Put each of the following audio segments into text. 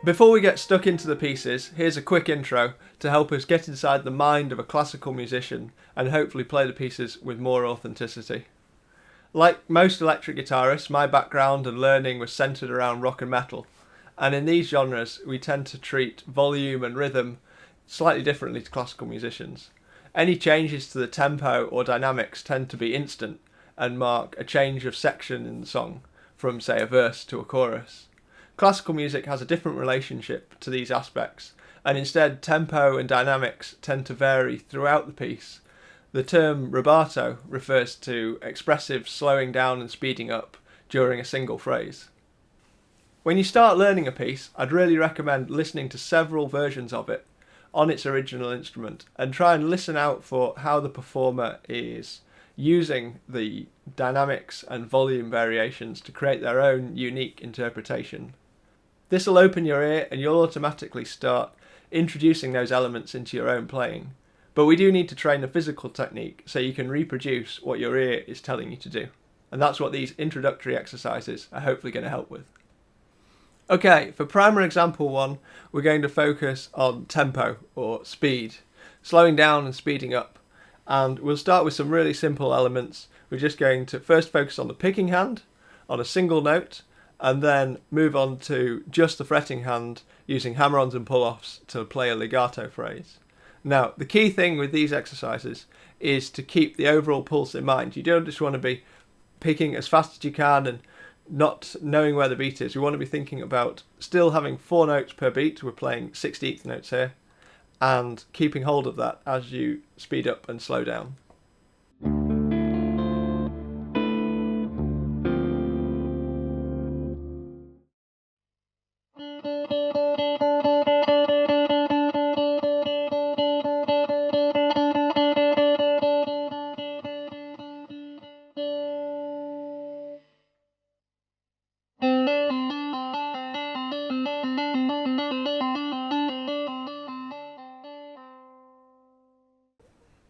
Before we get stuck into the pieces, here's a quick intro to help us get inside the mind of a classical musician and hopefully play the pieces with more authenticity. Like most electric guitarists, my background and learning was centred around rock and metal, and in these genres we tend to treat volume and rhythm slightly differently to classical musicians. Any changes to the tempo or dynamics tend to be instant and mark a change of section in the song, from say a verse to a chorus. Classical music has a different relationship to these aspects, and instead tempo and dynamics tend to vary throughout the piece. The term rubato refers to expressive slowing down and speeding up during a single phrase. When you start learning a piece, I'd really recommend listening to several versions of it on its original instrument and try and listen out for how the performer is using the dynamics and volume variations to create their own unique interpretation. This will open your ear and you'll automatically start introducing those elements into your own playing. But we do need to train the physical technique so you can reproduce what your ear is telling you to do. And that's what these introductory exercises are hopefully going to help with. Okay, for primer example 1, we're going to focus on tempo or speed, slowing down and speeding up. And we'll start with some really simple elements. We're just going to first focus on the picking hand, on a single note, and then move on to just the fretting hand using hammer-ons and pull-offs to play a legato phrase. Now, the key thing with these exercises is to keep the overall pulse in mind. You don't just want to be picking as fast as you can and not knowing where the beat is. We want to be thinking about still having 4 notes per beat. We're playing 16th notes here, and keeping hold of that as you speed up and slow down.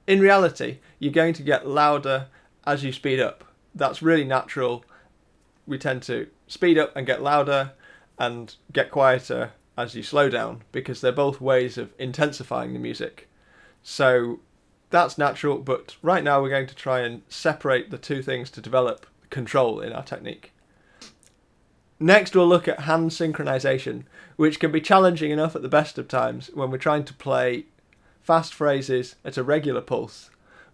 In reality, you're going to get louder as you speed up. That's really natural. We tend to speed up and get louder and get quieter as you slow down because they're both ways of intensifying the music. So that's natural, but right now we're going to try and separate the two things to develop control in our technique. Next, we'll look at hand synchronization, which can be challenging enough at the best of times when we're trying to play fast phrases at a regular pulse,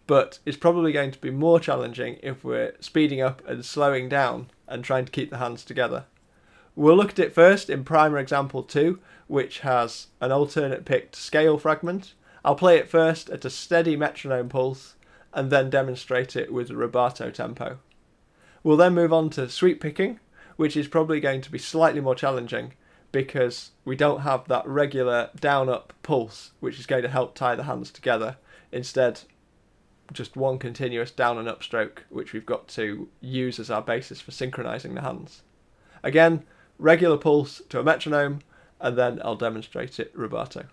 but it's probably going to be more challenging if we're speeding up and slowing down and trying to keep the hands together. We'll look at it first in primer example 2, which has an alternate picked scale fragment. I'll play it first at a steady metronome pulse and then demonstrate it with a rubato tempo. We'll then move on to sweep picking, which is probably going to be slightly more challenging because we don't have that regular down-up pulse, which is going to help tie the hands together. Instead, just one continuous down and up stroke, which we've got to use as our basis for synchronizing the hands. Again, regular pulse to a metronome, and then I'll demonstrate it rubato.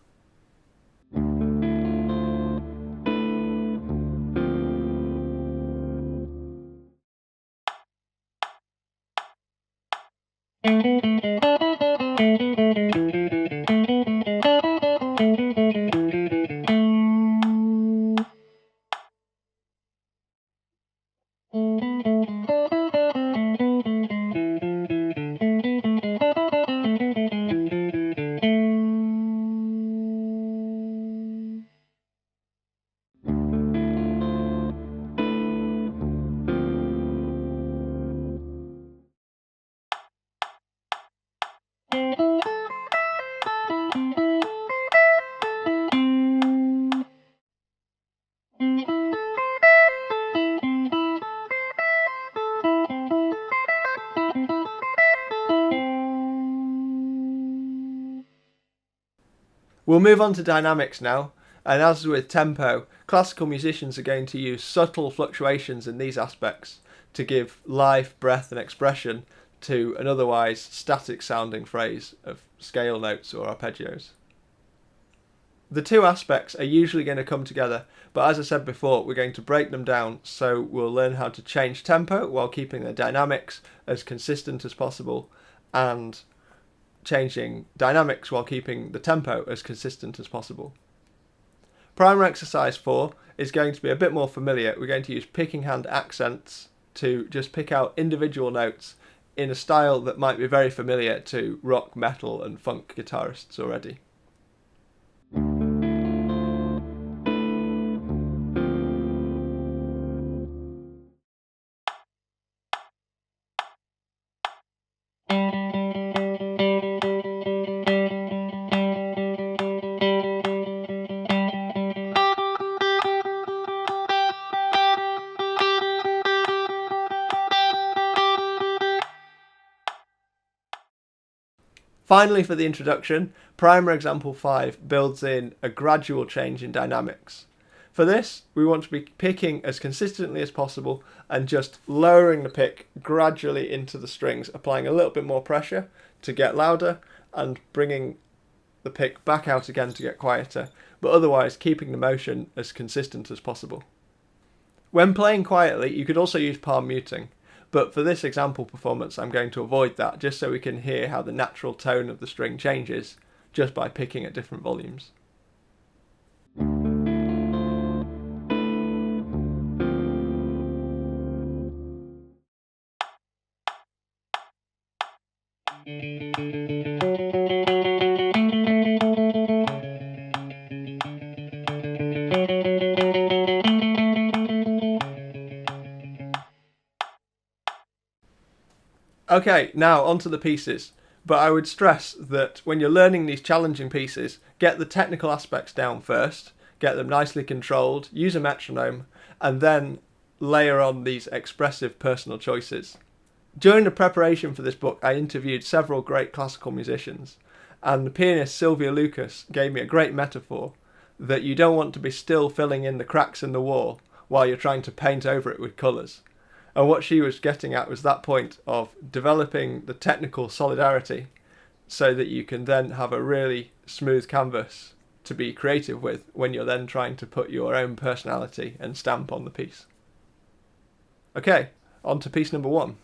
We'll move on to dynamics now, and as with tempo, classical musicians are going to use subtle fluctuations in these aspects to give life, breath and expression to an otherwise static sounding phrase of scale notes or arpeggios. The two aspects are usually going to come together, but as I said before, we're going to break them down, so we'll learn how to change tempo while keeping the dynamics as consistent as possible, and changing dynamics while keeping the tempo as consistent as possible. Primer exercise 4 is going to be a bit more familiar. We're going to use picking hand accents to just pick out individual notes in a style that might be very familiar to rock, metal and funk guitarists already. Finally, for the introduction, primer example 5 builds in a gradual change in dynamics. For this, we want to be picking as consistently as possible and just lowering the pick gradually into the strings, applying a little bit more pressure to get louder and bringing the pick back out again to get quieter, but otherwise keeping the motion as consistent as possible. When playing quietly, you could also use palm muting. But for this example performance, I'm going to avoid that, just so we can hear how the natural tone of the string changes just by picking at different volumes. Okay, now onto the pieces, but I would stress that when you're learning these challenging pieces, get the technical aspects down first, get them nicely controlled, use a metronome, and then layer on these expressive personal choices. During the preparation for this book, I interviewed several great classical musicians, and the pianist Sylvia Lucas gave me a great metaphor that you don't want to be still filling in the cracks in the wall while you're trying to paint over it with colours. And what she was getting at was that point of developing the technical solidarity so that you can then have a really smooth canvas to be creative with when you're then trying to put your own personality and stamp on the piece. Okay, on to piece number 1.